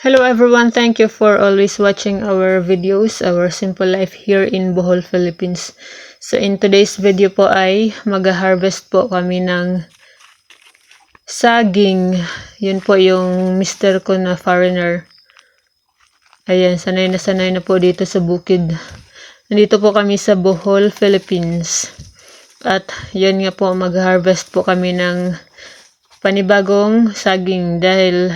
Hello everyone, thank you for always watching our videos, our simple life here in Bohol, Philippines. So in today's video po ay mag-harvest po kami ng saging. Yun po yung mister ko na foreigner. Ayan, sanay na po dito sa bukid. Nandito po kami sa Bohol, Philippines. At yun nga po, mag-harvest po kami ng panibagong saging dahil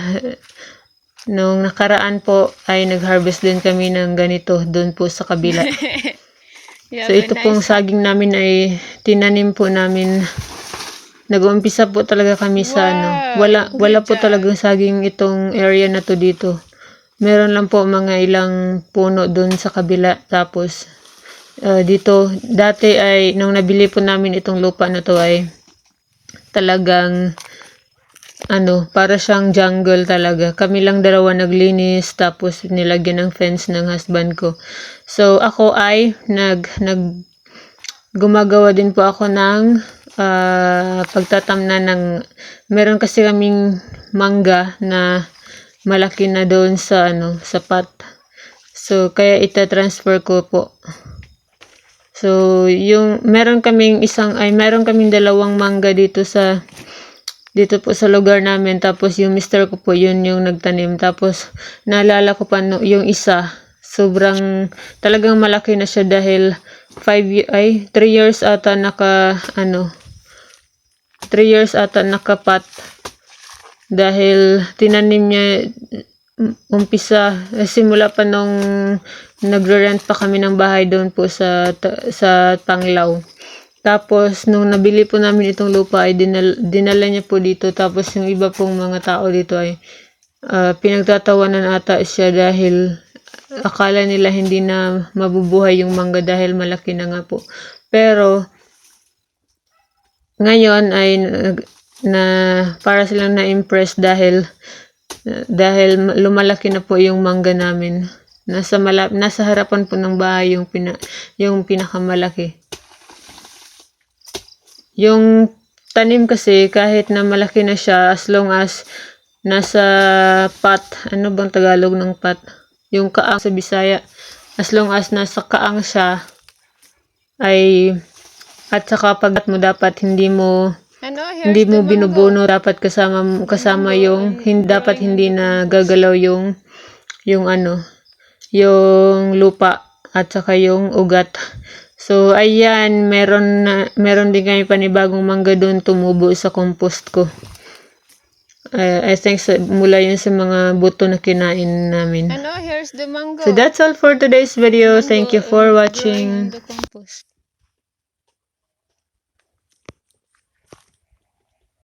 nung nakaraan po ay nag-harvest din kami ng ganito doon po sa kabila. So ito pong saging namin ay tinanim po namin. Nag-uumpisa po talaga kami sa wala po talagang saging itong area na to dito. Meron lang po mga ilang puno doon sa kabila. Tapos dito dati ay nung nabili po namin itong lupa na to ay talagang para siyang jungle talaga. Kami lang dalawa naglinis, tapos nilagyan ng fence ng husband ko. So, ako ay gumagawa din po ako ng pagtatamnan ng, meron kasi kaming mangga na malaki na doon sa, sa pot. So, kaya ita-transfer ko po. So, meron kaming dalawang mangga dito po sa lugar namin. Tapos yung mister ko po, yun yung nagtanim. Tapos naalala ko pa yung isa, talagang malaki na siya dahil 3 years ata 3 years ata nakapat dahil tinanim niya simula pa nung nagre-rent pa kami ng bahay doon po sa Panglao. Tapos, nung nabili po namin itong lupa, ay dinala niya po dito. Tapos, yung iba pong mga tao dito ay pinagtatawanan ata siya dahil akala nila hindi na mabubuhay yung mangga dahil malaki na nga po. Pero, ngayon ay para silang na-impress dahil lumalaki na po yung mangga namin. Nasa harapan po ng bahay yung pinakamalaki. Yung tanim kasi, kahit na malaki na siya, as long as nasa pot, ano bang Tagalog ng pot? Yung kaang sa Bisaya. As long as nasa kaang siya, at saka pag mo dapat hindi mo binubuno, dapat kasama yung, dapat hindi na gagalaw yung lupa, at saka yung ugat. So, ayan, meron din kami panibagong mangga doon tumubo sa compost ko. I think mula yun sa mga buto na kinain namin. Here's the mango. So, that's all for today's video. Thank you for watching. The compost.